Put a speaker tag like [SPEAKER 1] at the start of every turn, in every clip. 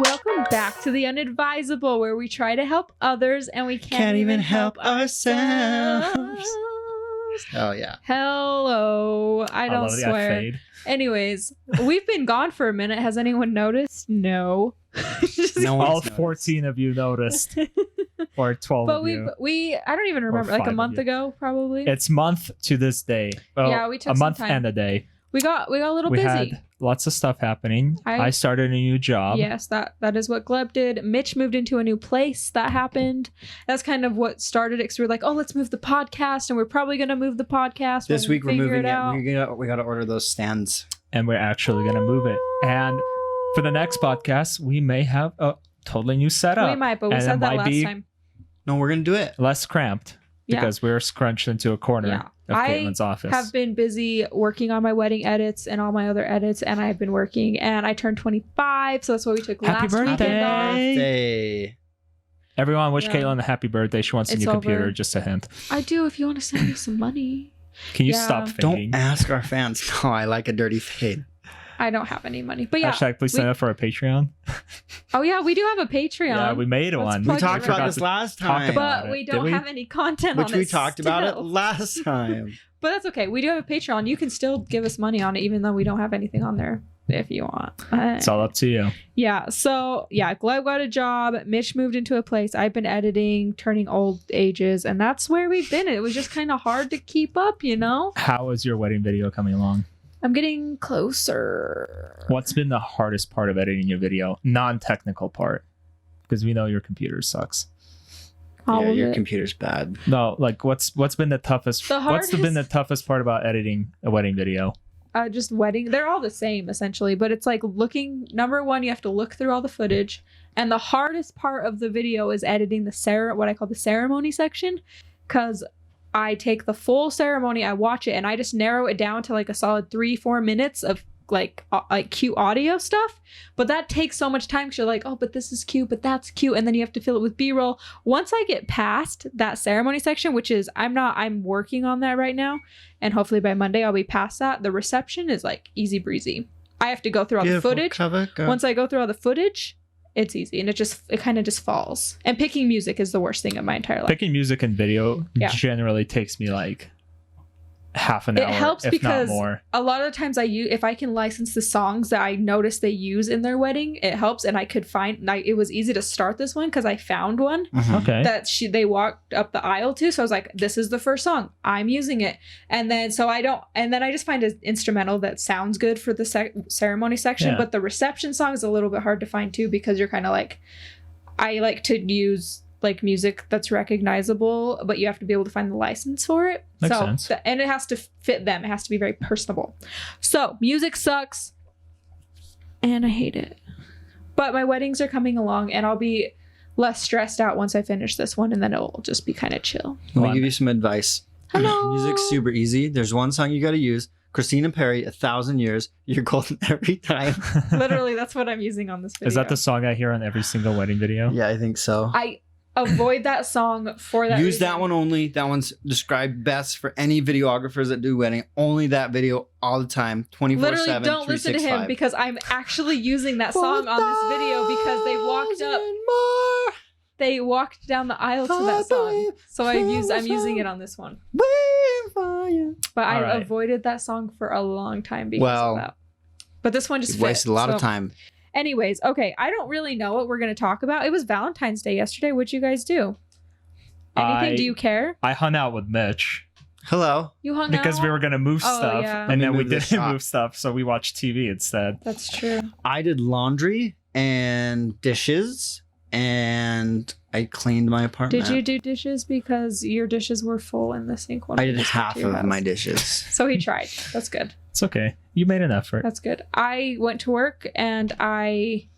[SPEAKER 1] Welcome back to the Unadvisable, where we try to help others and we can't even help ourselves.
[SPEAKER 2] Oh, yeah.
[SPEAKER 1] Hello. I don't swear. Anyways, we've been gone for a minute. Has anyone noticed? No.
[SPEAKER 3] No, all 14 of you noticed. Or 12
[SPEAKER 1] but
[SPEAKER 3] of you.
[SPEAKER 1] we I don't even remember, like a month ago, probably.
[SPEAKER 3] It's month to this day. Well,
[SPEAKER 1] yeah, we took
[SPEAKER 3] a month
[SPEAKER 1] some time.
[SPEAKER 3] and a day.
[SPEAKER 1] We got a little busy.
[SPEAKER 3] We had lots of stuff happening. I started a new job.
[SPEAKER 1] Yes, that is what Gleb did. Mitch moved into a new place. That happened. That's kind of what started it. So we're like, oh, let's move the podcast, and we're probably gonna move the podcast
[SPEAKER 2] this week. We're moving it. We got to order those stands,
[SPEAKER 3] and we're actually gonna move it. And for the next podcast, we may have a totally new setup.
[SPEAKER 1] We might, but we said that last time.
[SPEAKER 2] No, we're gonna do it
[SPEAKER 3] less cramped because we're scrunched into a corner. Of Caitlyn's office.
[SPEAKER 1] I have been busy working on my wedding edits and all my other edits, and I've been working, and I turned 25, so that's why we took last weekend off.
[SPEAKER 2] Happy birthday.
[SPEAKER 3] Everyone wish Caitlyn a happy birthday. She wants a new computer, just a hint.
[SPEAKER 1] I do if you want to send me some money.
[SPEAKER 3] Can you stop thinking?
[SPEAKER 2] Don't ask our fans. No, I like a dirty fade.
[SPEAKER 1] I don't have any money, but yeah.
[SPEAKER 3] Hashtag please sign up for a Patreon.
[SPEAKER 1] Oh yeah, we do have a Patreon.
[SPEAKER 3] Yeah, we made one.
[SPEAKER 2] We talked about this last time,
[SPEAKER 1] but we don't have any content on it.
[SPEAKER 2] Which we talked about it last time.
[SPEAKER 1] But that's okay. We do have a Patreon. You can still give us money on it, even though we don't have anything on there. If you want,
[SPEAKER 3] it's all up to you.
[SPEAKER 1] Yeah. So yeah, Gleb got a job. Mitch moved into a place. I've been editing, turning old ages, and that's where we've been. It was just kind of hard to keep up, you know.
[SPEAKER 3] How is your wedding video coming along?
[SPEAKER 1] I'm getting closer.
[SPEAKER 3] What's been the hardest part of editing your video? Non-technical part, because we know your computer sucks.
[SPEAKER 2] Your computer's bad.
[SPEAKER 3] No, like what's been the toughest? What's been the toughest part about editing a wedding video?
[SPEAKER 1] Just wedding. They're all the same essentially, but it's like looking. Number one, you have to look through all the footage, and the hardest part of the video is editing what I call the ceremony section, because I take the full ceremony, I watch it, and I just narrow it down to like a solid 3-4 minutes of like cute audio stuff. But that takes so much time because you're like, oh, but this is cute, but that's cute, and then you have to fill it with B-roll. Once I get past that ceremony section, which is I'm working on that right now, and hopefully by Monday I'll be past that. The reception is like easy breezy. I have to go through all the footage. Once I go through all the footage, it's easy, and it kind of just falls. And picking music is the worst thing of my entire life.
[SPEAKER 3] Picking music in video generally takes me like half an hour. It helps
[SPEAKER 1] because a lot of the times if I can license the songs that I notice they use in their wedding, it helps. And I could find, it was easy to start this one because I found one that they walked up the aisle to. So I was like, this is the first song, I'm using it. And then I just find an instrumental that sounds good for the ceremony section. But the reception song is a little bit hard to find too, because you're kind of like, I like to use like music that's recognizable, but you have to be able to find the license for it.
[SPEAKER 3] Makes sense.
[SPEAKER 1] And it has to fit them. It has to be very personable. So music sucks, and I hate it. But my weddings are coming along, and I'll be less stressed out once I finish this one, and then it'll just be kind of chill.
[SPEAKER 2] Let me give you some advice.
[SPEAKER 1] Hello.
[SPEAKER 2] Music's super easy. There's one song you got to use. Christina Perri, 1,000 Years. You're golden every time.
[SPEAKER 1] Literally, that's what I'm using on this video.
[SPEAKER 3] Is that the song I hear on every single wedding video?
[SPEAKER 2] Yeah, I think so.
[SPEAKER 1] I avoid that song for that
[SPEAKER 2] Use
[SPEAKER 1] reason.
[SPEAKER 2] that one only. That one's described best for any videographers that do wedding. Only that video all the time, 24/7.
[SPEAKER 1] Literally, don't listen to him, because I'm actually using that song on this video because they walked down the aisle to that song. So I'm using it on this one. But I avoided that song for a long time because of that. But this one just
[SPEAKER 2] wasted a lot of time.
[SPEAKER 1] Anyways, okay, I don't really know what we're going to talk about. It was Valentine's Day yesterday. What'd you guys do? Anything? Do you care?
[SPEAKER 3] I hung out with Mitch.
[SPEAKER 2] Hello.
[SPEAKER 1] You hung out?
[SPEAKER 3] Because we were going to move stuff, and then we didn't move stuff, so we watched TV instead.
[SPEAKER 1] That's true.
[SPEAKER 2] I did laundry and dishes, and I cleaned my apartment.
[SPEAKER 1] Did you do dishes? Because your dishes were full in the sink.
[SPEAKER 2] I did half of my dishes.
[SPEAKER 1] So he tried. That's good.
[SPEAKER 3] It's okay. You made an effort.
[SPEAKER 1] That's good. I went to work, and I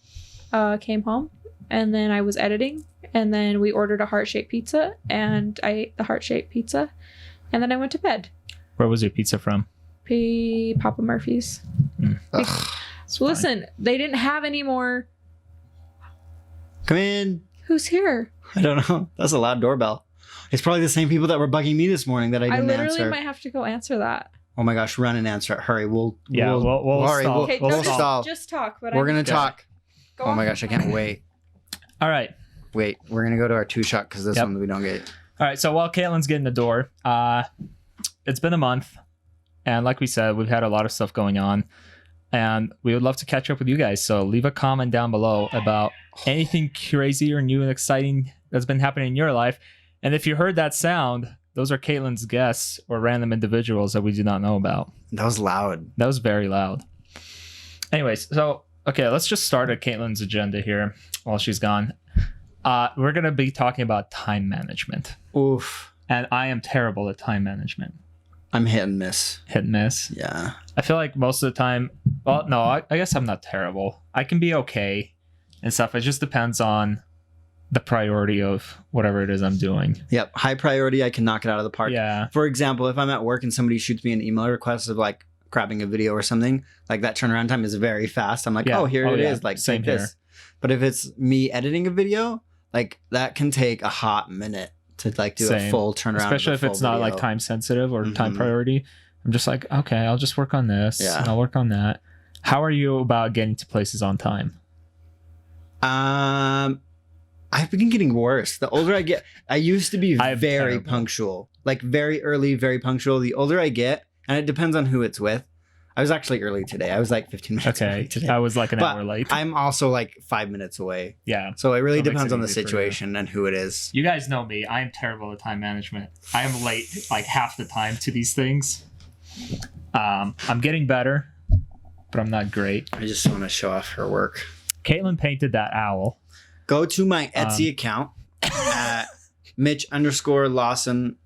[SPEAKER 1] came home, and then I was editing, and then we ordered a heart-shaped pizza, and I ate the heart-shaped pizza, and then I went to bed.
[SPEAKER 3] Where was your pizza from?
[SPEAKER 1] Papa Murphy's. Listen, they didn't have any more.
[SPEAKER 2] Come in.
[SPEAKER 1] Who's here?
[SPEAKER 2] I don't know. That's a loud doorbell. It's probably the same people that were bugging me this morning that I didn't answer.
[SPEAKER 1] I literally might have to go answer that.
[SPEAKER 2] Oh my gosh, run and answer it. Hurry. We'll
[SPEAKER 1] stall.
[SPEAKER 2] Just talk.
[SPEAKER 1] But
[SPEAKER 2] we're going to talk.
[SPEAKER 1] Go
[SPEAKER 2] Oh my
[SPEAKER 1] on.
[SPEAKER 2] gosh, I can't wait.
[SPEAKER 3] All right.
[SPEAKER 2] Wait, we're gonna go to our 2-shot because this
[SPEAKER 3] Yep.
[SPEAKER 2] one we don't get.
[SPEAKER 3] All right. So while Caitlyn's getting the door, it's been a month. And like we said, we've had a lot of stuff going on. And we would love to catch up with you guys. So leave a comment down below about anything crazy or new and exciting that's been happening in your life. And if you heard that sound, those are Caitlyn's guests or random individuals that we do not know about.
[SPEAKER 2] That was loud.
[SPEAKER 3] That was very loud. Anyways, so, okay, let's just start at Caitlyn's agenda here while she's gone. We're going to be talking about time management.
[SPEAKER 2] Oof.
[SPEAKER 3] And I am terrible at time management.
[SPEAKER 2] I'm hit and miss.
[SPEAKER 3] Hit and miss.
[SPEAKER 2] Yeah.
[SPEAKER 3] I feel like most of the time, well, no, I guess I'm not terrible. I can be okay and stuff. It just depends on the priority of whatever it is I'm doing.
[SPEAKER 2] Yep. High priority. I can knock it out of the park.
[SPEAKER 3] Yeah.
[SPEAKER 2] For example, if I'm at work and somebody shoots me an email request of like grabbing a video or something, like that turnaround time is very fast. I'm like,
[SPEAKER 3] Yeah.
[SPEAKER 2] oh, here it
[SPEAKER 3] yeah.
[SPEAKER 2] is. Like,
[SPEAKER 3] Same
[SPEAKER 2] take this.
[SPEAKER 3] here.
[SPEAKER 2] But if it's me editing a video, like that can take a hot minute to like do
[SPEAKER 3] Same.
[SPEAKER 2] a full turnaround.
[SPEAKER 3] Especially
[SPEAKER 2] of
[SPEAKER 3] if
[SPEAKER 2] a
[SPEAKER 3] it's
[SPEAKER 2] full
[SPEAKER 3] not like
[SPEAKER 2] video.
[SPEAKER 3] time sensitive or time
[SPEAKER 2] Mhm.
[SPEAKER 3] priority. I'm just like, okay, I'll just work on this.
[SPEAKER 2] Yeah.
[SPEAKER 3] And I'll work on that. How are you about getting to places on time?
[SPEAKER 2] I've been getting worse. The older I get, I used to be
[SPEAKER 3] I'm
[SPEAKER 2] very
[SPEAKER 3] terrible.
[SPEAKER 2] punctual, like very early, very punctual. The older I get, and it depends on who it's with. I was actually early today. I was like 15 minutes
[SPEAKER 3] Okay.
[SPEAKER 2] early today.
[SPEAKER 3] I was like an
[SPEAKER 2] But
[SPEAKER 3] hour late.
[SPEAKER 2] I'm also like 5 minutes away.
[SPEAKER 3] Yeah.
[SPEAKER 2] So it really
[SPEAKER 3] That makes
[SPEAKER 2] depends
[SPEAKER 3] it
[SPEAKER 2] on the
[SPEAKER 3] easy for you.
[SPEAKER 2] situation and who it is.
[SPEAKER 3] You guys know me. I am terrible at time management. I am late like half the time to these things. I'm getting better, but I'm not great.
[SPEAKER 2] I just want to show off her work.
[SPEAKER 3] Caitlyn painted that owl.
[SPEAKER 2] Go to my Etsy account at Mitch_Lawson_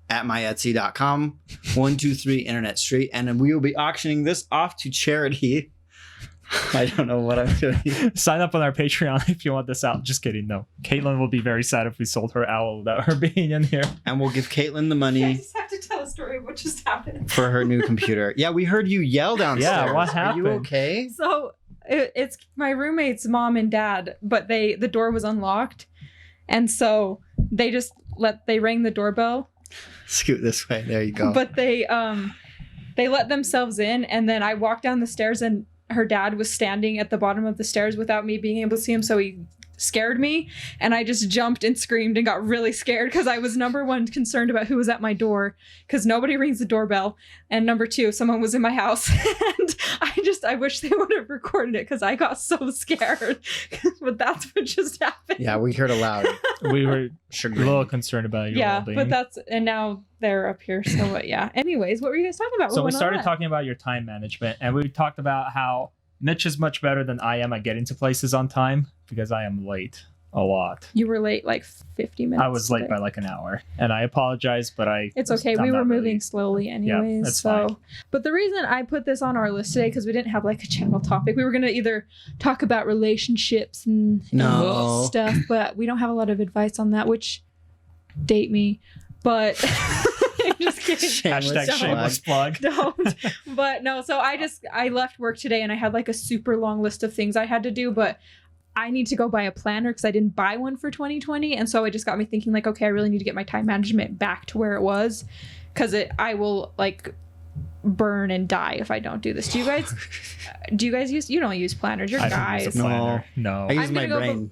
[SPEAKER 2] at myetsy.com 123 Internet Street, and we will be auctioning this off to charity. I don't know what I'm doing.
[SPEAKER 3] Sign up on our Patreon if you want this out. Just kidding. No. Caitlyn will be very sad if we sold her owl without her being in here.
[SPEAKER 2] And we'll give Caitlyn the
[SPEAKER 1] I
[SPEAKER 2] money
[SPEAKER 1] just have to tell a story of what just happened.
[SPEAKER 2] for her new computer. Yeah, we heard you yell downstairs.
[SPEAKER 3] Yeah, what
[SPEAKER 2] Are you
[SPEAKER 3] happened?
[SPEAKER 2] okay?
[SPEAKER 1] So it's my roommate's mom and dad, but the door was unlocked, and so they just they rang the doorbell,
[SPEAKER 2] Scoot this way. There you go.
[SPEAKER 1] but they let themselves in, and then I walked down the stairs, and her dad was standing at the bottom of the stairs without me being able to see him, so he scared me, and I just jumped and screamed and got really scared because I was number one concerned about who was at my door because nobody rings the doorbell, and number two, someone was in my house. And I wish they would have recorded it because I got so scared. But that's what just happened.
[SPEAKER 2] Yeah, we heard a loud
[SPEAKER 3] We were a
[SPEAKER 2] chagrin.
[SPEAKER 3] little concerned about your
[SPEAKER 1] Yeah,
[SPEAKER 3] well-being.
[SPEAKER 1] but and now they're up here. So yeah. Anyways, what were you guys talking about?
[SPEAKER 3] So
[SPEAKER 1] What
[SPEAKER 3] we
[SPEAKER 1] went
[SPEAKER 3] started
[SPEAKER 1] on?
[SPEAKER 3] talking about your time management, and we talked about how Mitch is much better than I am at getting to places on time because I am late a lot.
[SPEAKER 1] You were late like 50 minutes.
[SPEAKER 3] I was late
[SPEAKER 1] today.
[SPEAKER 3] by like an hour, and I apologize, but
[SPEAKER 1] It's okay.
[SPEAKER 3] I'm
[SPEAKER 1] We were
[SPEAKER 3] not
[SPEAKER 1] moving
[SPEAKER 3] really-
[SPEAKER 1] slowly anyways.
[SPEAKER 3] that's
[SPEAKER 1] so,
[SPEAKER 3] fine.
[SPEAKER 1] but the reason I put this on our list today because we didn't have like a channel topic. We were gonna either talk about relationships and
[SPEAKER 2] No.
[SPEAKER 1] stuff, but we don't have a lot of advice on that. Which date me, but I'm just kidding.
[SPEAKER 3] Hashtag
[SPEAKER 1] Don't.
[SPEAKER 3] shameless plug.
[SPEAKER 1] Don't. But no. So I left work today and I had like a super long list of things I had to do, but I need to go buy a planner because I didn't buy one for 2020. And so it just got me thinking like, okay, I really need to get my time management back to where it was because I will like burn and die if I don't do this. Do you guys you don't use planners? You're
[SPEAKER 3] I don't
[SPEAKER 1] guys.
[SPEAKER 3] use a planner. No.
[SPEAKER 2] I use my brain.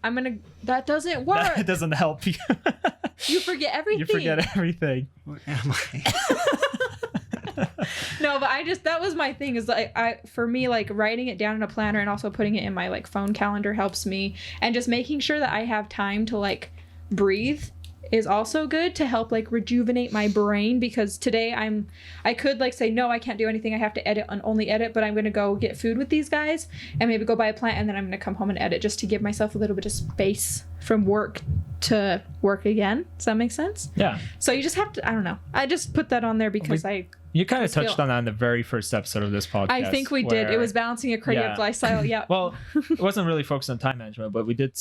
[SPEAKER 1] That doesn't work.
[SPEAKER 3] That doesn't help you.
[SPEAKER 1] You forget everything.
[SPEAKER 3] You forget everything.
[SPEAKER 2] What am I?
[SPEAKER 1] No, but that was my thing is like for me, like writing it down in a planner and also putting it in my like phone calendar helps me, and just making sure that I have time to like breathe is also good to help like rejuvenate my brain, because today I could like say no, I can't do anything, I have to edit and only edit, but I'm going to go get food with these guys and maybe go buy a plant, and then I'm going to come home and edit just to give myself a little bit of space from work to work again. Does that make sense?
[SPEAKER 3] Yeah.
[SPEAKER 1] So you just have to, I don't know, I just put that on there because
[SPEAKER 3] You kind of
[SPEAKER 1] Still.
[SPEAKER 3] touched on that in the very first episode of this podcast.
[SPEAKER 1] I think we did. It
[SPEAKER 3] where-
[SPEAKER 1] was balancing a creative
[SPEAKER 3] Yeah.
[SPEAKER 1] lifestyle. Yeah.
[SPEAKER 3] Well, it wasn't really focused on time management, but we did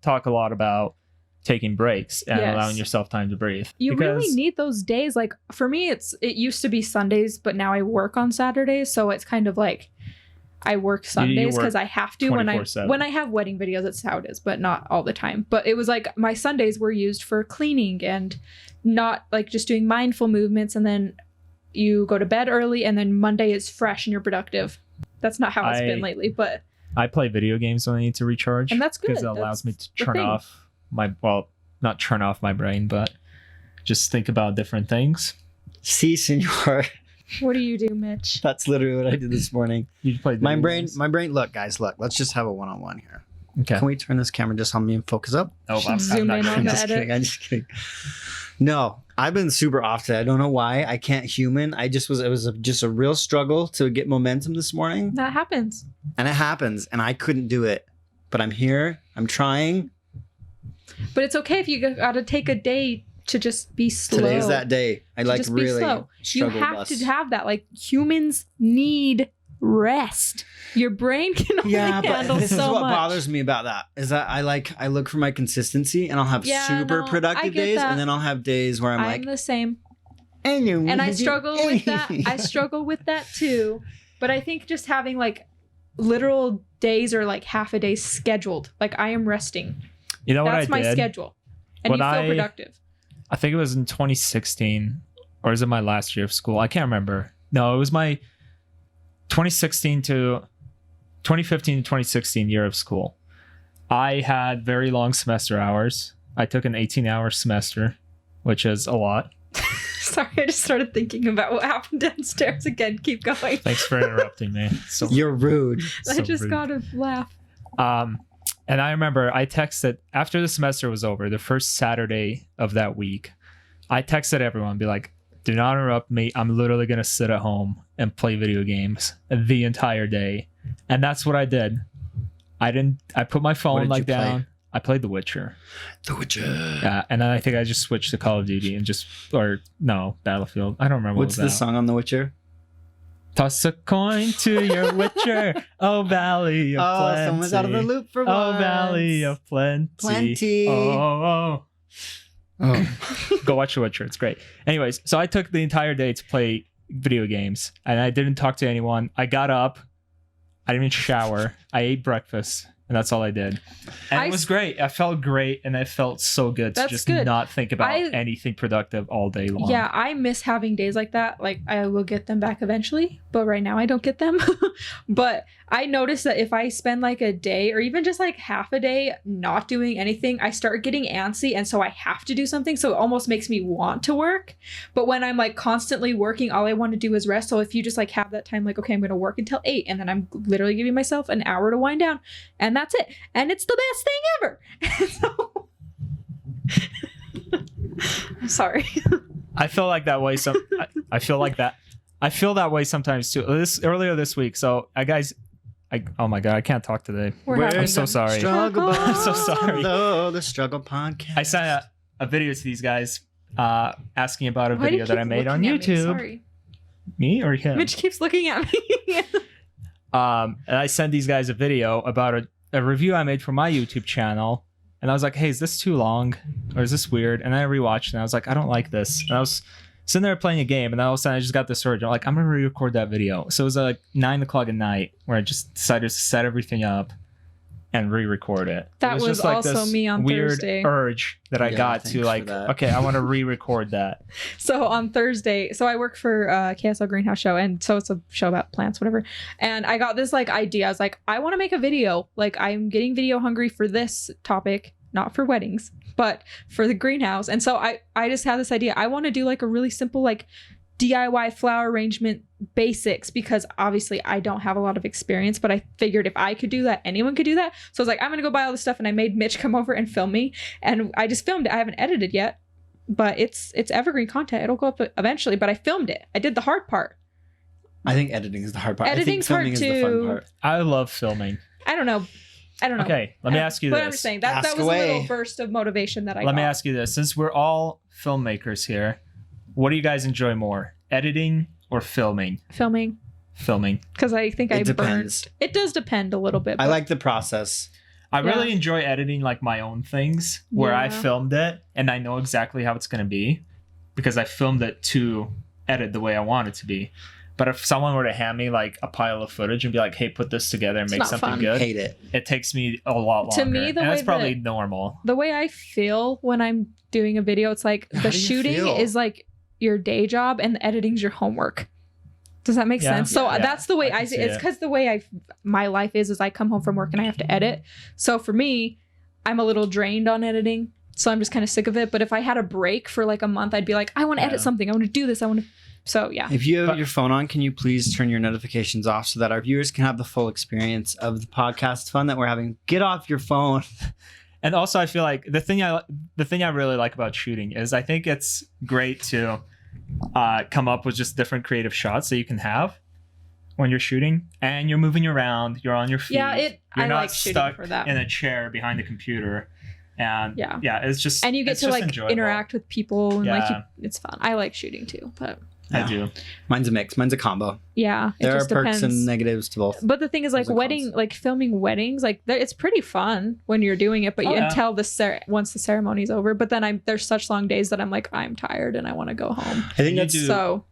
[SPEAKER 3] talk a lot about taking breaks and
[SPEAKER 1] Yes.
[SPEAKER 3] allowing yourself time to breathe.
[SPEAKER 1] You
[SPEAKER 3] Because-
[SPEAKER 1] really need those days. Like for me, it used to be Sundays, but now I work on Saturdays, so it's kind of like I work Sundays
[SPEAKER 3] work
[SPEAKER 1] because I have to when
[SPEAKER 3] 24/7.
[SPEAKER 1] I have wedding videos. That's how it is, but not all the time. But it was like my Sundays were used for cleaning and not like just doing mindful movements, and then you go to bed early, and then Monday is fresh and you're productive. That's not how it's been lately, but
[SPEAKER 3] I play video games when I need to recharge.
[SPEAKER 1] And that's good.
[SPEAKER 3] Because it allows me to
[SPEAKER 1] the
[SPEAKER 3] turn
[SPEAKER 1] thing.
[SPEAKER 3] off not turn off my brain, but just think about different things.
[SPEAKER 2] See, senor.
[SPEAKER 1] What do you do, Mitch?
[SPEAKER 2] That's literally what I did this morning.
[SPEAKER 3] You play
[SPEAKER 2] My
[SPEAKER 3] video
[SPEAKER 2] brain,
[SPEAKER 3] games?
[SPEAKER 2] my brain. Look, guys, look. Let's just have a one-on-one here.
[SPEAKER 3] Okay.
[SPEAKER 2] Can we turn this camera just on me and focus up?
[SPEAKER 3] Oh, I'm
[SPEAKER 1] Zoom
[SPEAKER 3] not
[SPEAKER 1] in
[SPEAKER 3] gonna
[SPEAKER 1] on
[SPEAKER 3] do
[SPEAKER 1] the
[SPEAKER 3] this.
[SPEAKER 2] just
[SPEAKER 1] edit.
[SPEAKER 2] kidding. I'm just kidding. No, I've been super off today. I don't know why. I can't human. It was just a real struggle to get momentum this morning.
[SPEAKER 1] That happens.
[SPEAKER 2] And it happens. And I couldn't do it. But I'm here. I'm trying.
[SPEAKER 1] But it's okay if you gotta take a day to just be slow.
[SPEAKER 2] Today's that day. I
[SPEAKER 1] To
[SPEAKER 2] like
[SPEAKER 1] just be
[SPEAKER 2] really
[SPEAKER 1] slow. You
[SPEAKER 2] struggle
[SPEAKER 1] have
[SPEAKER 2] bus.
[SPEAKER 1] to have that. Like humans need rest. Your brain can only
[SPEAKER 2] Yeah, but
[SPEAKER 1] handle
[SPEAKER 2] this
[SPEAKER 1] so
[SPEAKER 2] is what
[SPEAKER 1] much.
[SPEAKER 2] bothers me about that is that I look for my consistency and I'll have
[SPEAKER 1] Yeah,
[SPEAKER 2] super
[SPEAKER 1] no, I
[SPEAKER 2] productive
[SPEAKER 1] get
[SPEAKER 2] days
[SPEAKER 1] that.
[SPEAKER 2] and then I'll have days where I'm
[SPEAKER 1] I'm
[SPEAKER 2] like,
[SPEAKER 1] the same.
[SPEAKER 2] and
[SPEAKER 1] And I struggle with that. I struggle with that too. But I think just having like literal days or like half a day scheduled. Like I am resting.
[SPEAKER 3] You know what
[SPEAKER 1] That's
[SPEAKER 3] I
[SPEAKER 1] my
[SPEAKER 3] did?
[SPEAKER 1] schedule. And
[SPEAKER 3] When
[SPEAKER 1] you feel
[SPEAKER 3] I-
[SPEAKER 1] productive.
[SPEAKER 3] I think it was in 2016, or is it my last year of school? I can't remember. No, it was my 2015 to 2016 year of school. I had very long semester hours. I took an 18-hour semester, which is a lot.
[SPEAKER 1] Sorry, I just started thinking about what happened downstairs again. Keep going.
[SPEAKER 3] Thanks for interrupting me. So,
[SPEAKER 2] You're rude.
[SPEAKER 1] I
[SPEAKER 3] so
[SPEAKER 1] just
[SPEAKER 3] rude.
[SPEAKER 1] gotta laugh.
[SPEAKER 3] And I remember I texted after the semester was over, the first Saturday of that week. I texted everyone, be like, "Do not interrupt me. I'm literally gonna sit at home and play video games the entire day." And that's what I did. I put my phone
[SPEAKER 2] did
[SPEAKER 3] like
[SPEAKER 2] you play?
[SPEAKER 3] down. I played The Witcher.
[SPEAKER 2] The Witcher.
[SPEAKER 3] Yeah, and then I think I just switched to Call of Duty and Battlefield. I don't remember
[SPEAKER 2] What's
[SPEAKER 3] what
[SPEAKER 2] the
[SPEAKER 3] was that.
[SPEAKER 2] song on The Witcher?
[SPEAKER 3] Toss a coin to your Witcher, oh Valley of
[SPEAKER 2] Oh,
[SPEAKER 3] Plenty.
[SPEAKER 2] someone's out of the loop for
[SPEAKER 3] Oh
[SPEAKER 2] once.
[SPEAKER 3] Valley of Plenty.
[SPEAKER 2] Plenty.
[SPEAKER 3] Oh.
[SPEAKER 2] Oh.
[SPEAKER 3] Go watch The Witcher. It's great. Anyways, so I took the entire day to play video games and I didn't talk to anyone. I got up. I didn't even shower. I ate breakfast and that's all I did. And it was great. I felt great and it felt so good to
[SPEAKER 1] That's
[SPEAKER 3] just
[SPEAKER 1] good.
[SPEAKER 3] not think about
[SPEAKER 1] I-
[SPEAKER 3] anything productive all day long.
[SPEAKER 1] Yeah, I miss having days like that. Like I will get them back eventually, but right now I don't get them. But I noticed that if I spend like a day or even just like half a day not doing anything, I start getting antsy and so I have to do something. So it almost makes me want to work. But when I'm like constantly working, all I want to do is rest. So if you just like have that time, like, okay, I'm going to work until 8 and then I'm literally giving myself an hour to wind down and that's it. And it's the best thing ever. So I'm sorry.
[SPEAKER 3] I feel like that way. I feel like that. I feel that way sometimes too. Earlier this week. So oh my God, I can't talk today.
[SPEAKER 1] We're
[SPEAKER 2] Where-
[SPEAKER 1] having
[SPEAKER 3] I'm so
[SPEAKER 1] them.
[SPEAKER 3] sorry.
[SPEAKER 2] Struggle
[SPEAKER 1] I'm
[SPEAKER 3] so sorry.
[SPEAKER 2] Hello, the Struggle Podcast.
[SPEAKER 3] I sent a video to these guys asking about a
[SPEAKER 1] Why do you
[SPEAKER 3] video that I
[SPEAKER 1] keep
[SPEAKER 3] made on
[SPEAKER 1] looking at me?
[SPEAKER 3] YouTube.
[SPEAKER 1] Sorry.
[SPEAKER 3] Me or him?
[SPEAKER 1] Mitch keeps looking at me.
[SPEAKER 3] And I sent these guys a video about a review I made for my YouTube channel. And I was like, hey, is this too long? Or is this weird? And I rewatched and I was like, I don't like this. And I was sitting there playing a game and all of a sudden I just got this urge. I'm like, I'm going to re-record that video. So it was like 9 o'clock at night where I just decided to set everything up and re-record it.
[SPEAKER 1] That
[SPEAKER 3] It
[SPEAKER 1] was
[SPEAKER 3] just like
[SPEAKER 1] also
[SPEAKER 3] this
[SPEAKER 1] me on
[SPEAKER 3] weird
[SPEAKER 1] Thursday.
[SPEAKER 3] urge that I
[SPEAKER 2] Yeah,
[SPEAKER 3] got
[SPEAKER 2] thanks
[SPEAKER 3] to
[SPEAKER 2] for
[SPEAKER 3] like,
[SPEAKER 2] that.
[SPEAKER 3] okay, I want to re-record that.
[SPEAKER 1] So on Thursday, so I work for KSL Greenhouse Show, and so it's a show about plants, whatever. And I got this like idea. I was like, I want to make a video. Like I'm getting video hungry for this topic, not for weddings, but for the greenhouse. And so I just had this idea. I want to do like a really simple like DIY flower arrangement basics because obviously I don't have a lot of experience, but I figured if I could do that, anyone could do that. So I was like, I'm gonna go buy all this stuff, and I made Mitch come over and film me, and I just filmed it. I haven't edited yet, but it's evergreen content. It'll go up eventually, but I filmed it. I did the hard part.
[SPEAKER 2] I think editing is the hard part.
[SPEAKER 1] Editing's
[SPEAKER 2] I think filming
[SPEAKER 1] hard
[SPEAKER 2] is the fun
[SPEAKER 1] too.
[SPEAKER 2] part.
[SPEAKER 3] I love filming.
[SPEAKER 1] I don't know.
[SPEAKER 3] Okay, let me ask you
[SPEAKER 1] but
[SPEAKER 3] this.
[SPEAKER 1] I'm just saying that
[SPEAKER 2] Ask
[SPEAKER 1] was
[SPEAKER 2] away.
[SPEAKER 1] a little burst of motivation that I
[SPEAKER 3] Let
[SPEAKER 1] got.
[SPEAKER 3] me ask you this. Since we're all filmmakers here, what do you guys enjoy more? Editing or filming?
[SPEAKER 1] Filming,
[SPEAKER 3] Filming.
[SPEAKER 1] because I think
[SPEAKER 2] It
[SPEAKER 1] I
[SPEAKER 2] depends.
[SPEAKER 1] burned. It does depend a little bit.
[SPEAKER 2] I
[SPEAKER 1] but
[SPEAKER 2] like the process.
[SPEAKER 3] I really
[SPEAKER 1] Yeah.
[SPEAKER 3] enjoy editing like my own things where I
[SPEAKER 1] Yeah.
[SPEAKER 3] filmed it and I know exactly how it's going to be because I filmed it to edit the way I want it to be. But if someone were to hand me like a pile of footage and be like, hey, put this together and
[SPEAKER 1] It's
[SPEAKER 3] make
[SPEAKER 1] not
[SPEAKER 3] something
[SPEAKER 1] fun.
[SPEAKER 3] good,
[SPEAKER 2] Hate it.
[SPEAKER 3] it takes me a lot longer.
[SPEAKER 1] To me, the
[SPEAKER 3] and
[SPEAKER 1] way
[SPEAKER 3] that's probably
[SPEAKER 1] that-
[SPEAKER 3] normal.
[SPEAKER 1] the way I feel when I'm doing a video, it's like
[SPEAKER 2] How
[SPEAKER 1] the
[SPEAKER 2] do you
[SPEAKER 1] shooting
[SPEAKER 2] feel?
[SPEAKER 1] is like your day job and the editing's your homework. Does that make
[SPEAKER 3] Yeah.
[SPEAKER 1] sense? So
[SPEAKER 3] Yeah.
[SPEAKER 1] that's the way
[SPEAKER 3] I
[SPEAKER 1] I
[SPEAKER 3] can
[SPEAKER 1] see
[SPEAKER 3] see
[SPEAKER 1] it. It's
[SPEAKER 3] it.
[SPEAKER 1] because the way my life is I come home from work and I have to edit. So for me, I'm a little drained on editing. So I'm just kind of sick of it. But if I had a break for like a month, I'd be like, I want to edit something. I want to do this. I want to. So yeah.
[SPEAKER 2] If you have your phone on, can you please turn your notifications off so that our viewers can have the full experience of the podcast fun that we're having? Get off your phone.
[SPEAKER 3] And also, I feel like the thing I really like about shooting is I think it's great to come up with just different creative shots that you can have when you're shooting, and you're moving around, you're on your feet.
[SPEAKER 1] Yeah,
[SPEAKER 3] you're
[SPEAKER 1] I
[SPEAKER 3] not
[SPEAKER 1] like shooting
[SPEAKER 3] stuck
[SPEAKER 1] for that.
[SPEAKER 3] in a chair behind the computer. And
[SPEAKER 1] Yeah.
[SPEAKER 3] it's just,
[SPEAKER 1] And you get
[SPEAKER 3] it's
[SPEAKER 1] to
[SPEAKER 3] just
[SPEAKER 1] like
[SPEAKER 3] enjoyable.
[SPEAKER 1] interact with people and like
[SPEAKER 3] Yeah.
[SPEAKER 1] it's fun. I like shooting too, but
[SPEAKER 3] I
[SPEAKER 2] Yeah.
[SPEAKER 3] do.
[SPEAKER 2] Mine's a mix. Mine's a combo.
[SPEAKER 1] yeah, it
[SPEAKER 2] There are
[SPEAKER 1] just
[SPEAKER 2] perks
[SPEAKER 1] depends.
[SPEAKER 2] and negatives to both.
[SPEAKER 1] But the thing is, like
[SPEAKER 2] Pros and
[SPEAKER 1] wedding,
[SPEAKER 2] cons.
[SPEAKER 1] like filming weddings, like it's pretty fun when you're doing it. But
[SPEAKER 3] Oh, yeah.
[SPEAKER 1] until once the ceremony's over. But then there's such long days that I'm like, I'm tired and I want to go home.
[SPEAKER 2] I think
[SPEAKER 3] You
[SPEAKER 2] that's
[SPEAKER 3] do-
[SPEAKER 1] So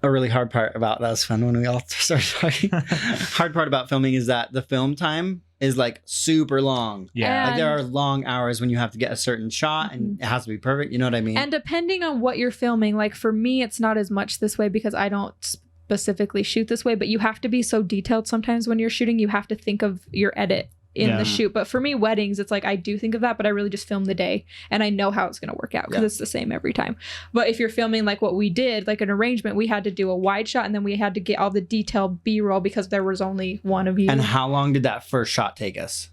[SPEAKER 2] a really hard part about that was fun when we all started talking. Hard part about filming is that the film time is like super long.
[SPEAKER 3] Yeah.
[SPEAKER 2] Like there are long hours when you have to get a certain shot and it has to be perfect. You know what I mean?
[SPEAKER 1] and depending on what you're filming, like for me, it's not as much this way because I don't specifically shoot this way. But you have to be so detailed sometimes when you're shooting. You have to think of your edit in
[SPEAKER 3] Yeah.
[SPEAKER 1] the shoot. But for me, weddings, it's like I do think of that, but I really just film the day and I know how it's going to work out because
[SPEAKER 2] Yeah.
[SPEAKER 1] it's the same every time. But if you're filming like what we did, like an arrangement, we had to do a wide shot and then we had to get all the detailed B-roll because there was only one of you.
[SPEAKER 2] And how long did that first shot take us?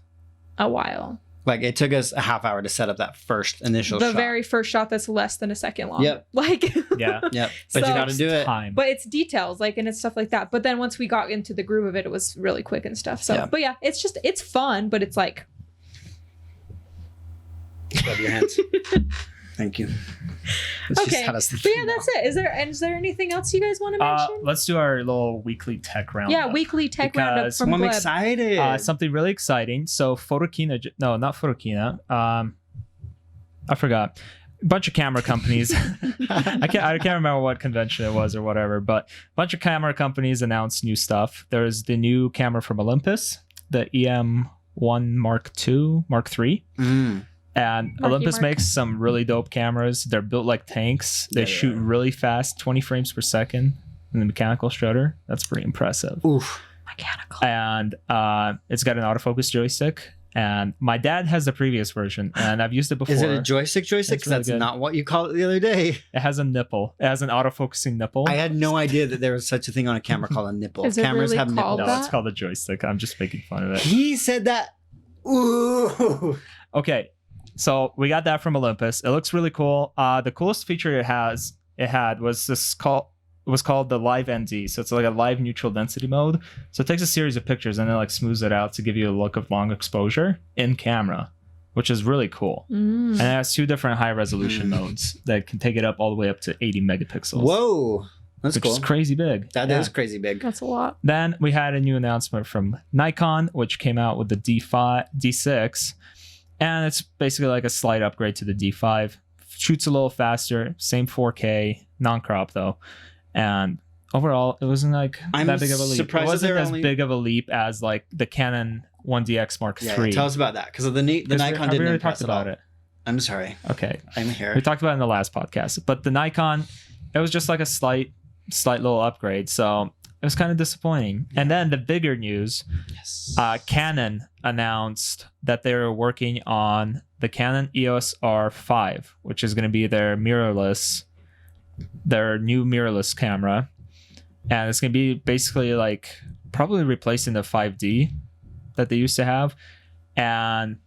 [SPEAKER 1] A while.
[SPEAKER 2] Like it took us a half hour to set up that first initial
[SPEAKER 1] The
[SPEAKER 2] shot.
[SPEAKER 1] very first shot that's less than a second long.
[SPEAKER 2] Yep.
[SPEAKER 1] Like
[SPEAKER 3] Yeah.
[SPEAKER 2] Yep. But
[SPEAKER 1] So-
[SPEAKER 2] you got to do it.
[SPEAKER 3] Time.
[SPEAKER 1] but it's details, like, and it's stuff like that. But then once we got into the groove of it, it was really quick and stuff. So,
[SPEAKER 2] Yeah.
[SPEAKER 1] but yeah, it's fun, but it's like,
[SPEAKER 2] Rub your hands. Thank you. That's
[SPEAKER 1] okay.
[SPEAKER 2] how that's the
[SPEAKER 1] But yeah,
[SPEAKER 2] thing
[SPEAKER 1] that's it. Is there anything else you guys want to mention?
[SPEAKER 3] Let's do our little weekly tech roundup.
[SPEAKER 1] Yeah, weekly tech roundup
[SPEAKER 3] because
[SPEAKER 1] from
[SPEAKER 2] now. I'm
[SPEAKER 1] Gleb.
[SPEAKER 2] excited.
[SPEAKER 3] Something really exciting. So Photokina, no, not Photokina. I forgot. A bunch of camera companies. I can't remember what convention it was or whatever, but a bunch of camera companies announced new stuff. There's the new camera from Olympus, the EM1 Mark II, Mark III. And
[SPEAKER 1] Marky
[SPEAKER 3] Olympus
[SPEAKER 1] Mark.
[SPEAKER 3] makes some really dope cameras. They're built like tanks. They
[SPEAKER 2] Yeah,
[SPEAKER 3] shoot really fast, 20 frames per second in the mechanical shutter. That's pretty impressive.
[SPEAKER 2] Oof.
[SPEAKER 1] Mechanical.
[SPEAKER 3] And it's got an autofocus joystick. And my dad has the previous version, and I've used it before.
[SPEAKER 2] Is it a joystick?
[SPEAKER 3] It's
[SPEAKER 2] Because
[SPEAKER 3] really
[SPEAKER 2] that's
[SPEAKER 3] good.
[SPEAKER 2] not what you called it the other day.
[SPEAKER 3] It has a nipple. It has an autofocusing nipple.
[SPEAKER 2] I had no idea that there was such a thing on a camera called a nipple.
[SPEAKER 1] Is it
[SPEAKER 2] Cameras
[SPEAKER 1] really
[SPEAKER 2] have
[SPEAKER 1] called
[SPEAKER 2] nipples.
[SPEAKER 3] No,
[SPEAKER 1] that?
[SPEAKER 3] it's called a joystick. I'm just making fun of it.
[SPEAKER 2] He said that. Ooh.
[SPEAKER 3] Okay, so we got that from Olympus. It looks really cool. The coolest feature it had was called the live ND. So it's like a live neutral density mode. So it takes a series of pictures and then like smooths it out to give you a look of long exposure in camera, which is really cool. And it has two different high resolution modes that can take it up all the way up to 80 megapixels.
[SPEAKER 2] Whoa. That's
[SPEAKER 3] which
[SPEAKER 2] cool.
[SPEAKER 3] is crazy big.
[SPEAKER 2] That is crazy big.
[SPEAKER 1] That's a lot.
[SPEAKER 3] Then we had a new announcement from Nikon, which came out with the D6, and it's basically like a slight upgrade to the D5. Shoots a little faster, same 4K, non-crop though, and overall it wasn't like
[SPEAKER 2] I'm
[SPEAKER 3] that big of a leap. It
[SPEAKER 2] surprised that
[SPEAKER 3] wasn't
[SPEAKER 2] they're
[SPEAKER 3] as
[SPEAKER 2] only-
[SPEAKER 3] big of a leap as like the Canon 1DX Mark III.
[SPEAKER 2] Yeah, tell us about that because the Nikon
[SPEAKER 3] we
[SPEAKER 2] didn't
[SPEAKER 3] already
[SPEAKER 2] impress
[SPEAKER 3] talked
[SPEAKER 2] at all.
[SPEAKER 3] about it.
[SPEAKER 2] I'm sorry.
[SPEAKER 3] Okay,
[SPEAKER 2] I'm here.
[SPEAKER 3] we talked about it in the last podcast, but the Nikon, it was just like a slight little upgrade, so it was kind of disappointing. And then the bigger news,
[SPEAKER 2] Yes.
[SPEAKER 3] Canon announced that they were working on the Canon EOS R5, which is going to be their new mirrorless camera, and it's going to be basically like probably replacing the 5D that they used to have, and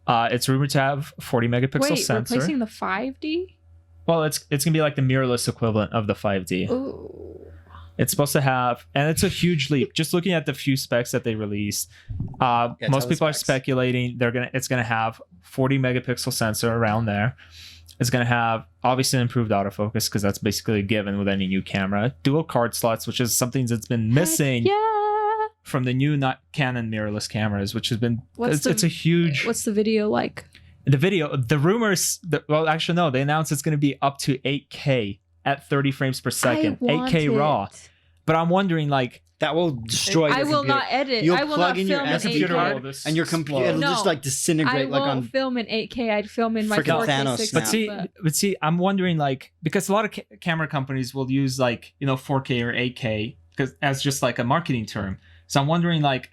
[SPEAKER 3] it's rumored to have 40 megapixel
[SPEAKER 1] Wait,
[SPEAKER 3] sensor.
[SPEAKER 1] replacing the 5D?
[SPEAKER 3] Well, it's gonna be like the mirrorless equivalent of the 5D.
[SPEAKER 1] Ooh.
[SPEAKER 3] It's supposed to have, and it's a huge leap. Just looking at the few specs that they released,
[SPEAKER 2] tell
[SPEAKER 3] most
[SPEAKER 2] the
[SPEAKER 3] people are
[SPEAKER 2] specs.
[SPEAKER 3] speculating it's gonna have 40 megapixel sensor around there. It's gonna have obviously improved autofocus because that's basically a given with any new camera. Dual card slots, which is something that's been missing
[SPEAKER 1] Yeah.
[SPEAKER 3] from the new Canon mirrorless cameras, which has been
[SPEAKER 1] What's
[SPEAKER 3] it's a huge.
[SPEAKER 1] What's the video like?
[SPEAKER 3] The rumors. Well, actually, no. They announced it's going to be up to 8K at 30 frames per second.
[SPEAKER 1] I want
[SPEAKER 3] 8K raw.
[SPEAKER 1] it.
[SPEAKER 3] But I'm wondering, like,
[SPEAKER 2] that will destroy your
[SPEAKER 1] I will
[SPEAKER 2] computer.
[SPEAKER 1] not edit.
[SPEAKER 2] You'll
[SPEAKER 1] I will
[SPEAKER 2] plug
[SPEAKER 1] not
[SPEAKER 2] in your
[SPEAKER 1] film in
[SPEAKER 2] SD
[SPEAKER 1] 8K.
[SPEAKER 2] card, and your computer it'll just like
[SPEAKER 1] I
[SPEAKER 2] disintegrate
[SPEAKER 1] won't
[SPEAKER 2] like on.
[SPEAKER 1] film in 8K. I'd film in my
[SPEAKER 2] Freaking
[SPEAKER 1] 4K
[SPEAKER 2] Thanos
[SPEAKER 1] 60.
[SPEAKER 2] snap.
[SPEAKER 3] but see, I'm wondering, like, because a lot of camera companies will use, like, 4K or 8K because as just like a marketing term. So I'm wondering, like,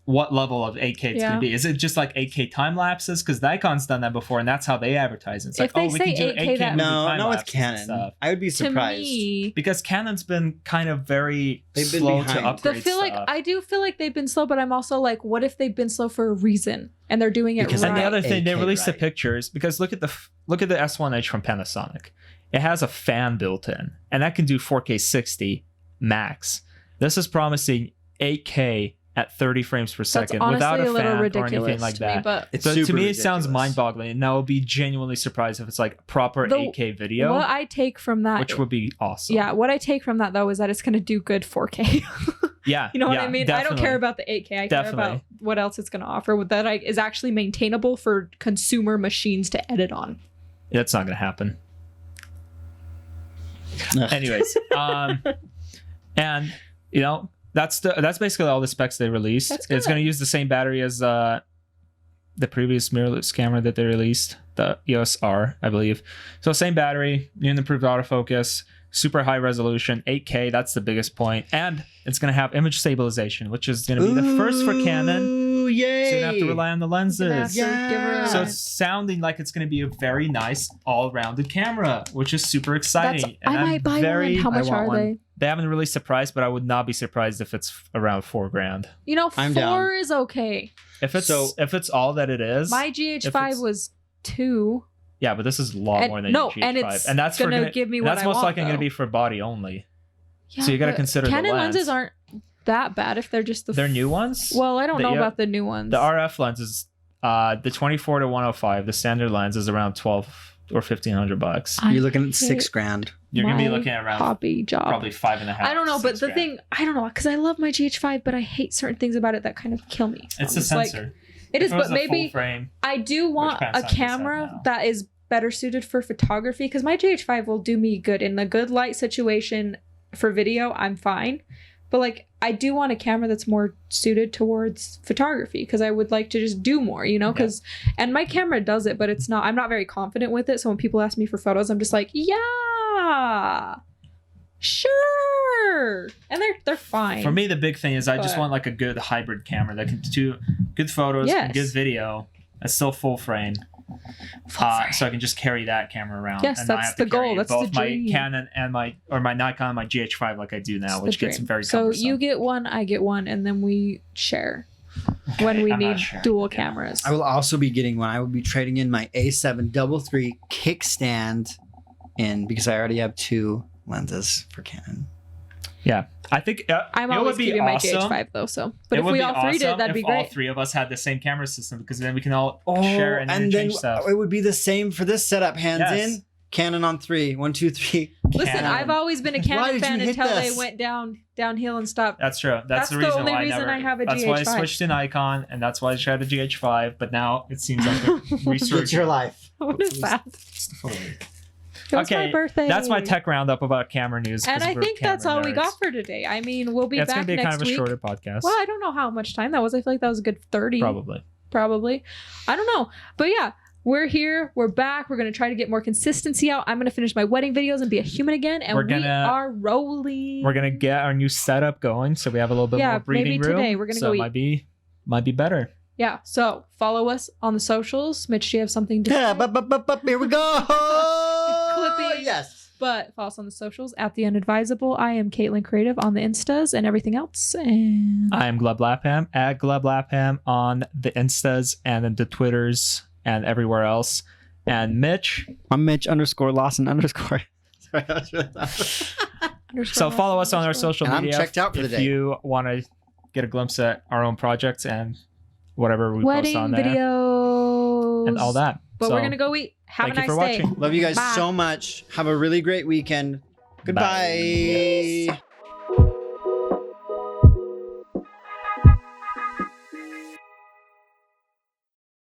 [SPEAKER 3] what level of 8K it's going to be. Is it just like 8K time lapses? Because Nikon's done that before, and that's how they advertise it. It's
[SPEAKER 1] If
[SPEAKER 3] like,
[SPEAKER 1] they
[SPEAKER 3] we can
[SPEAKER 1] say
[SPEAKER 3] do
[SPEAKER 1] 8K,
[SPEAKER 3] 8K
[SPEAKER 1] that-
[SPEAKER 2] No, it's
[SPEAKER 3] time-lapses and
[SPEAKER 2] Canon.
[SPEAKER 3] stuff.
[SPEAKER 2] I would be
[SPEAKER 1] To
[SPEAKER 2] surprised.
[SPEAKER 1] me,
[SPEAKER 3] Because Canon's been kind of very
[SPEAKER 2] They've been
[SPEAKER 3] slow
[SPEAKER 2] behind.
[SPEAKER 3] to upgrade
[SPEAKER 1] I do feel like they've been slow, but I'm also like, what if they've been slow for a reason and they're doing it
[SPEAKER 2] Because
[SPEAKER 1] right?
[SPEAKER 3] And the other thing, they
[SPEAKER 2] 8K,
[SPEAKER 3] released the
[SPEAKER 2] right.
[SPEAKER 3] pictures because look at the S1H from Panasonic. It has a fan built in, and that can do 4K 60 max. This is promising 8K at 30 frames per
[SPEAKER 1] That's
[SPEAKER 3] second
[SPEAKER 1] honestly
[SPEAKER 3] without a
[SPEAKER 1] little
[SPEAKER 3] fan or
[SPEAKER 1] ridiculous
[SPEAKER 3] anything like
[SPEAKER 1] to me,
[SPEAKER 3] that.
[SPEAKER 1] but
[SPEAKER 2] It's
[SPEAKER 3] So to
[SPEAKER 2] super
[SPEAKER 3] me, it sounds
[SPEAKER 2] ridiculous.
[SPEAKER 3] mind-boggling, and I will be genuinely surprised if it's like proper
[SPEAKER 1] The-
[SPEAKER 3] 8K video,
[SPEAKER 1] what I take from that,
[SPEAKER 3] which would be awesome.
[SPEAKER 1] yeah, what I take from that though is that it's going to do good 4K.
[SPEAKER 3] Yeah,
[SPEAKER 1] You know what
[SPEAKER 3] yeah,
[SPEAKER 1] I mean? I don't
[SPEAKER 3] definitely.
[SPEAKER 1] care about the 8K. I care
[SPEAKER 3] Definitely.
[SPEAKER 1] about what else it's going to offer with that is actually maintainable for consumer machines to edit on.
[SPEAKER 3] That's not going to happen. Anyways, and that's basically all the specs they released.
[SPEAKER 1] That's
[SPEAKER 3] It's
[SPEAKER 1] good.
[SPEAKER 3] going to use the same battery as the previous mirrorless camera that they released, the EOS R, I believe. So same battery, new and improved autofocus, super high resolution, 8K. That's the biggest point, and it's going to have image stabilization, which is going to be the first for Canon.
[SPEAKER 2] Ooh, yay!
[SPEAKER 3] So you don't have to rely on the lenses.
[SPEAKER 1] Gonna have to give her a-
[SPEAKER 3] So it's sounding like it's going to be a very nice all-rounded camera, which is super exciting.
[SPEAKER 1] I might buy one. How much
[SPEAKER 2] want
[SPEAKER 1] are
[SPEAKER 2] one.
[SPEAKER 1] they?
[SPEAKER 3] They haven't released a price, but I would not be surprised if it's around $4,000.
[SPEAKER 1] You know,
[SPEAKER 2] I'm
[SPEAKER 1] 4
[SPEAKER 2] down.
[SPEAKER 1] is okay.
[SPEAKER 3] If it's
[SPEAKER 2] So-
[SPEAKER 3] if it's all that it is,
[SPEAKER 1] My
[SPEAKER 3] if
[SPEAKER 1] GH5
[SPEAKER 3] it's-
[SPEAKER 1] was 2.
[SPEAKER 3] yeah, but this is a lot
[SPEAKER 1] And-
[SPEAKER 3] more than
[SPEAKER 1] no,
[SPEAKER 3] your GH5,
[SPEAKER 1] and it's
[SPEAKER 3] that's
[SPEAKER 1] gonna give me
[SPEAKER 3] and
[SPEAKER 1] what
[SPEAKER 3] that's
[SPEAKER 1] I
[SPEAKER 3] most
[SPEAKER 1] want,
[SPEAKER 3] likely going to
[SPEAKER 1] though.
[SPEAKER 3] be for body only.
[SPEAKER 1] Yeah,
[SPEAKER 3] So you got to
[SPEAKER 1] but
[SPEAKER 3] consider the
[SPEAKER 1] Canon
[SPEAKER 3] lens.
[SPEAKER 1] lenses aren't that bad if they're just the.
[SPEAKER 3] They're new ones.
[SPEAKER 1] Well, I don't
[SPEAKER 3] The-
[SPEAKER 1] know
[SPEAKER 3] yeah,
[SPEAKER 1] about the new ones.
[SPEAKER 3] The RF lenses, the 24 to 105, the standard lens is around $1,200 or $1,500.
[SPEAKER 2] You're looking at $6,000.
[SPEAKER 3] You're going to be
[SPEAKER 1] My
[SPEAKER 3] looking at around
[SPEAKER 1] hobby job.
[SPEAKER 3] probably 5.5.
[SPEAKER 1] I don't know, but the
[SPEAKER 3] $6,000.
[SPEAKER 1] thing, I don't know, because I love my GH5, but I hate certain things about it that kind of kill me.
[SPEAKER 3] It's
[SPEAKER 1] So
[SPEAKER 3] the
[SPEAKER 1] just like-
[SPEAKER 3] sensor.
[SPEAKER 1] it is,
[SPEAKER 3] If it was
[SPEAKER 1] but
[SPEAKER 3] a full
[SPEAKER 1] maybe
[SPEAKER 3] frame.
[SPEAKER 1] I do want
[SPEAKER 3] Panasonic
[SPEAKER 1] a
[SPEAKER 3] does have
[SPEAKER 1] camera
[SPEAKER 3] now.
[SPEAKER 1] that is better suited for photography because my GH5 will do me good in a good light situation for video. I'm fine, but like I do want a camera that's more suited towards photography because I would like to just do more, because and my camera does it, but it's not. I'm not very confident with it. So when people ask me for photos, I'm just like, yeah, sure, and they're fine.
[SPEAKER 3] For me, the big thing is I just
[SPEAKER 1] But-
[SPEAKER 3] want like a good hybrid camera that can do good photos and
[SPEAKER 1] Yes.
[SPEAKER 3] good video. That's still full frame. So I can just carry that camera around.
[SPEAKER 1] Yes,
[SPEAKER 3] and not
[SPEAKER 1] that's
[SPEAKER 3] have to
[SPEAKER 1] the goal.
[SPEAKER 3] carry
[SPEAKER 1] That's
[SPEAKER 3] both
[SPEAKER 1] the
[SPEAKER 3] my
[SPEAKER 1] dream.
[SPEAKER 3] Canon and my Nikon and my GH5 like I do now,
[SPEAKER 1] It's
[SPEAKER 3] which
[SPEAKER 1] the
[SPEAKER 3] gets
[SPEAKER 1] dream.
[SPEAKER 3] very
[SPEAKER 1] So
[SPEAKER 3] cumbersome.
[SPEAKER 1] you get one, I get one, and then we share when we
[SPEAKER 3] I'm not
[SPEAKER 1] need
[SPEAKER 3] sharing
[SPEAKER 1] dual
[SPEAKER 3] it, yeah.
[SPEAKER 1] cameras.
[SPEAKER 2] I will also be getting one. I will be trading in my A7 III kickstand in because I already have 2 lenses for Canon.
[SPEAKER 3] Yeah, I think
[SPEAKER 1] I'm
[SPEAKER 3] it
[SPEAKER 1] always
[SPEAKER 3] would be
[SPEAKER 1] keeping my
[SPEAKER 3] awesome.
[SPEAKER 1] GH5 though. So, but
[SPEAKER 3] It
[SPEAKER 1] if
[SPEAKER 3] would
[SPEAKER 1] we
[SPEAKER 3] be
[SPEAKER 1] all three
[SPEAKER 3] awesome
[SPEAKER 1] did, that'd be
[SPEAKER 3] if all
[SPEAKER 1] great.
[SPEAKER 3] 3 of us had the same camera system because then we can all
[SPEAKER 2] Oh,
[SPEAKER 3] share and
[SPEAKER 2] and then
[SPEAKER 3] interchange stuff.
[SPEAKER 2] it would be the same for this setup. Hands
[SPEAKER 3] Yes.
[SPEAKER 2] in, Canon on 3. 1, 2, 3.
[SPEAKER 1] Listen,
[SPEAKER 3] Canon.
[SPEAKER 1] I've always been a
[SPEAKER 2] Why
[SPEAKER 1] Canon
[SPEAKER 2] did you
[SPEAKER 1] fan
[SPEAKER 2] hit
[SPEAKER 1] until they
[SPEAKER 2] this?
[SPEAKER 1] went downhill and stopped.
[SPEAKER 3] That's true. That's the
[SPEAKER 1] the
[SPEAKER 3] reason
[SPEAKER 1] only
[SPEAKER 3] why
[SPEAKER 1] reason
[SPEAKER 3] I never.
[SPEAKER 1] I have a
[SPEAKER 3] That's why I
[SPEAKER 1] GH5.
[SPEAKER 3] switched to Nikon, and that's why I tried the GH5. But now it seems like a
[SPEAKER 2] It's
[SPEAKER 3] research.
[SPEAKER 2] your life.
[SPEAKER 1] What is that? It was
[SPEAKER 3] Okay,
[SPEAKER 1] my birthday.
[SPEAKER 3] That's my tech roundup about camera news.
[SPEAKER 1] And
[SPEAKER 3] 'cause
[SPEAKER 1] I
[SPEAKER 3] we're
[SPEAKER 1] think that's
[SPEAKER 3] camera
[SPEAKER 1] all we
[SPEAKER 3] nerds.
[SPEAKER 1] got for today. I mean, we'll be
[SPEAKER 3] Yeah, it's
[SPEAKER 1] back
[SPEAKER 3] gonna be
[SPEAKER 1] next
[SPEAKER 3] kind of a
[SPEAKER 1] week.
[SPEAKER 3] shorter podcast.
[SPEAKER 1] Well, I don't know how much time that was. I feel like that was a good 30.
[SPEAKER 3] Probably.
[SPEAKER 1] I don't know. But yeah, we're here. We're back. We're going to try to get more consistency out. I'm going to finish my wedding videos and be a human again. And we are rolling.
[SPEAKER 3] We're gonna get our new setup going, so we have a little bit more breathing
[SPEAKER 1] maybe
[SPEAKER 3] room.
[SPEAKER 1] today we're gonna
[SPEAKER 3] so
[SPEAKER 1] go
[SPEAKER 3] it might be better.
[SPEAKER 1] Yeah. So follow us on the socials. Mitch, do you have something to
[SPEAKER 2] Yeah,
[SPEAKER 1] say?
[SPEAKER 2] but here we go.
[SPEAKER 1] Clipping.
[SPEAKER 2] Yes.
[SPEAKER 1] But follow us on the socials at the Unadvisable. I am Caitlyn Creative on the Instas and everything else. And
[SPEAKER 3] I am Gleb Lapham at Gleb Lapham on the Instas and then the Twitters and everywhere else. And Mitch.
[SPEAKER 2] I'm Mitch _Lawson _ Sorry, I was really loud.
[SPEAKER 3] So follow us on our social
[SPEAKER 2] And I'm
[SPEAKER 3] media.
[SPEAKER 2] checked out for the
[SPEAKER 3] if
[SPEAKER 2] day.
[SPEAKER 3] you want to get a glimpse at our own projects and whatever we
[SPEAKER 1] wedding
[SPEAKER 3] post on there
[SPEAKER 1] videos
[SPEAKER 3] and all that.
[SPEAKER 1] But
[SPEAKER 3] So,
[SPEAKER 1] we're gonna go eat. Have
[SPEAKER 3] thank
[SPEAKER 1] a
[SPEAKER 3] you
[SPEAKER 1] nice
[SPEAKER 3] for
[SPEAKER 1] day.
[SPEAKER 3] watching.
[SPEAKER 2] Love you guys
[SPEAKER 1] Bye.
[SPEAKER 2] so much. Have a really great weekend. Goodbye.
[SPEAKER 3] Bye.